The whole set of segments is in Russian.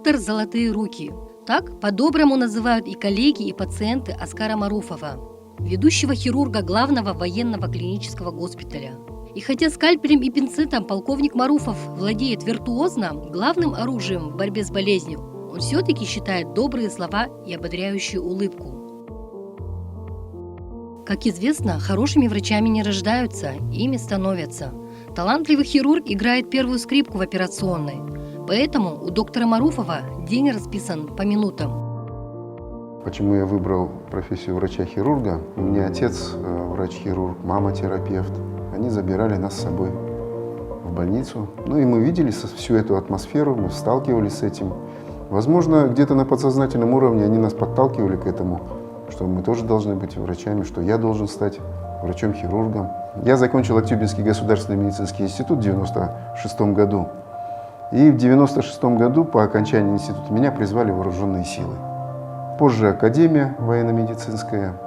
Доктор «Золотые руки». Так по-доброму называют и коллеги, и пациенты Оскара Маруфова, ведущего хирурга главного военного клинического госпиталя. И хотя скальпелем и пинцетом полковник Маруфов владеет виртуозно, главным оружием в борьбе с болезнью он все-таки считает добрые слова и ободряющую улыбку. Как известно, хорошими врачами не рождаются, ими становятся. Талантливый хирург играет первую скрипку в операционной. Поэтому у доктора Маруфова день расписан по минутам. Почему я выбрал профессию врача-хирурга? У меня отец врач-хирург, мама терапевт. Они забирали нас с собой в больницу. Ну и мы видели всю эту атмосферу, мы сталкивались с этим. Возможно, где-то на подсознательном уровне они нас подталкивали к этому, что мы тоже должны быть врачами, что я должен стать врачом-хирургом. Я закончил Актюбинский государственный медицинский институт в 1996 году. И в 1996 году по окончании института меня призвали в вооруженные силы. Позже Академия военно-медицинская.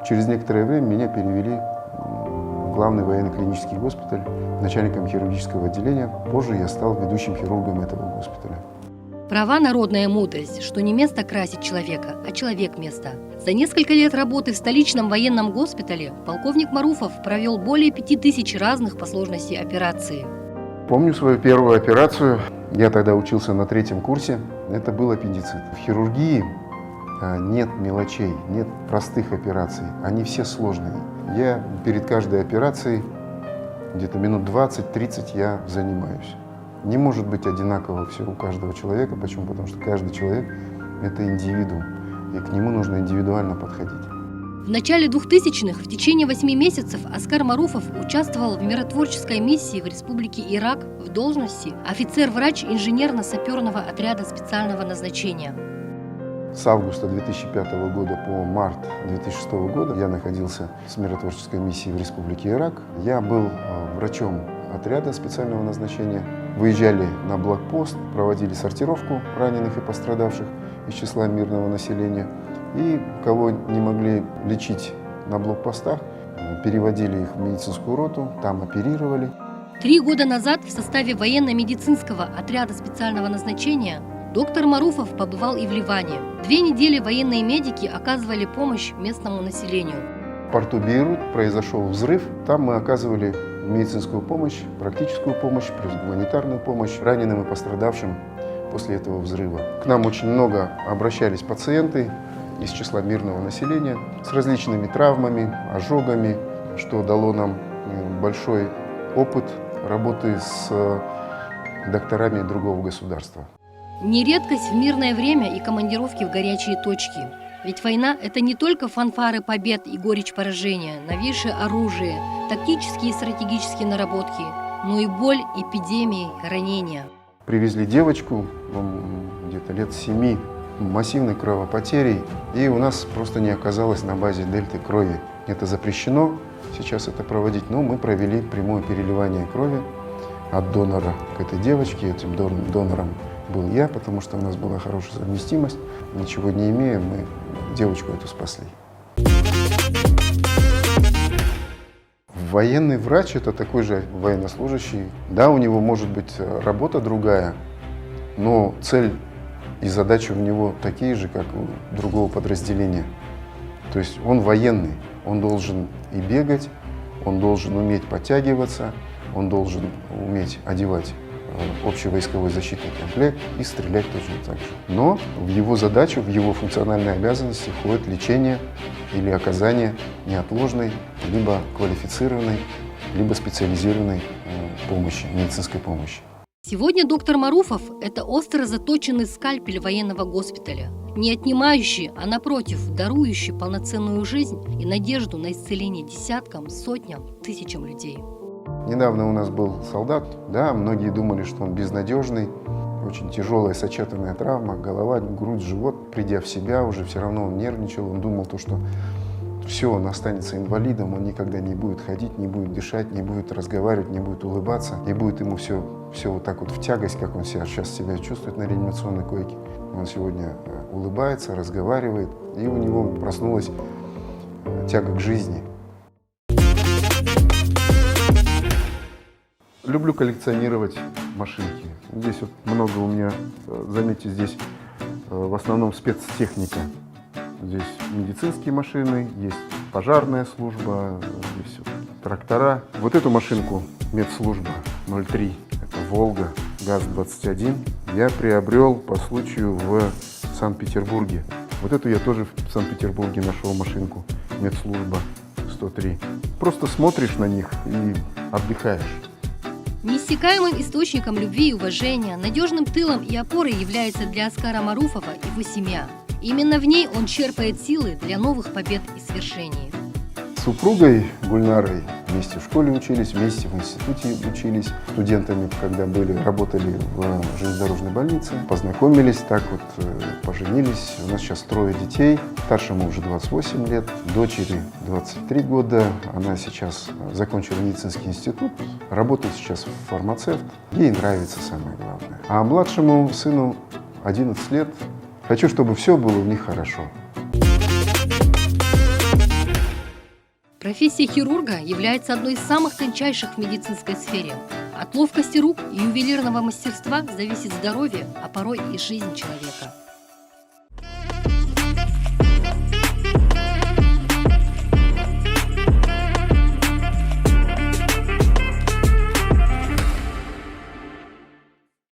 Через некоторое время меня перевели в главный военно-клинический госпиталь, начальником хирургического отделения. Позже я стал ведущим хирургом этого госпиталя. Права народная мудрость, что не место красит человека, а человек место. За несколько лет работы в столичном военном госпитале полковник Маруфов провел более 5000 разных по сложности операций. Помню свою первую операцию. Я тогда учился на 3-м курсе. Это был аппендицит. В хирургии нет мелочей, нет простых операций. Они все сложные. Я перед каждой операцией где-то минут 20-30 я занимаюсь. Не может быть одинаково все у каждого человека. Почему? Потому что каждый человек – это индивидуум, и к нему нужно индивидуально подходить. В начале 2000-х в течение 8 месяцев Оскар Маруфов участвовал в миротворческой миссии в Республике Ирак в должности офицер-врач инженерно-саперного отряда специального назначения. С августа 2005 года по март 2006 года я находился с миротворческой миссией в Республике Ирак. Я был врачом отряда специального назначения. Выезжали на блокпост, проводили сортировку раненых и пострадавших из числа мирного населения. И кого не могли лечить на блокпостах, переводили их в медицинскую роту, там оперировали. 3 года назад в составе военно-медицинского отряда специального назначения доктор Маруфов побывал и в Ливане. 2 недели военные медики оказывали помощь местному населению. В порту Бейрут произошел взрыв. Там мы оказывали медицинскую помощь, практическую помощь, плюс гуманитарную помощь раненым и пострадавшим после этого взрыва. К нам очень много обращались пациенты из числа мирного населения с различными травмами, ожогами, что дало нам большой опыт работы с докторами другого государства. Не редкость в мирное время и командировки в горячие точки. Ведь война – это не только фанфары побед и горечь поражения, новейшее оружие, тактические и стратегические наработки, но и боль, эпидемии, ранения. Привезли девочку, где-то лет 7, массивной кровопотерей, и у нас просто не оказалось на базе дельты крови. Это запрещено сейчас это проводить, но мы провели прямое переливание крови от донора к этой девочке. Этим донором был я, потому что у нас была хорошая совместимость. Ничего не имея, мы девочку эту спасли. Военный врач – это такой же военнослужащий. Да, у него может быть работа другая, но цель и задачи у него такие же, как у другого подразделения. То есть он военный, он должен и бегать, он должен уметь подтягиваться, он должен уметь одевать общевойсковой защитный комплект и стрелять точно так же. Но в его задачу, в его функциональные обязанности входит лечение или оказание неотложной, либо квалифицированной, либо специализированной помощи, медицинской помощи. Сегодня доктор Маруфов – это остро заточенный скальпель военного госпиталя, не отнимающий, а напротив, дарующий полноценную жизнь и надежду на исцеление десяткам, сотням, тысячам людей. Недавно у нас был солдат, да, многие думали, что он безнадежный, очень тяжелая сочетанная травма, голова, грудь, живот. Придя в себя, уже все равно он нервничал, он думал, что все, он останется инвалидом, он никогда не будет ходить, не будет дышать, не будет разговаривать, не будет улыбаться, и будет ему все вот так вот в тягость, как он сейчас себя чувствует на реанимационной койке. Он сегодня улыбается, разговаривает, и у него проснулась тяга к жизни. Люблю коллекционировать машинки. Здесь вот много у меня, заметьте, здесь в основном спецтехника. Здесь медицинские машины, есть пожарная служба, здесь вот трактора. Вот эту машинку медслужба 03, это «Волга», ГАЗ-21, я приобрел по случаю в Санкт-Петербурге. Вот эту я тоже в Санкт-Петербурге нашел машинку, медслужба 103. Просто смотришь на них и отдыхаешь. Неиссякаемым источником любви и уважения, надежным тылом и опорой является для Аскара Маруфова его семья. Именно в ней он черпает силы для новых побед и свершений. С супругой Гульнарой вместе в школе учились, вместе в институте учились. Студентами, когда работали в железнодорожной больнице, познакомились, так вот поженились. У нас сейчас 3 детей. Старшему уже 28 лет, дочери 23 года. Она сейчас закончила медицинский институт, работает сейчас фармацевт. Ей нравится самое главное. А младшему сыну 11 лет. Хочу, чтобы все было у них хорошо. Профессия хирурга является одной из самых тончайших в медицинской сфере. От ловкости рук и ювелирного мастерства зависит здоровье, а порой и жизнь человека.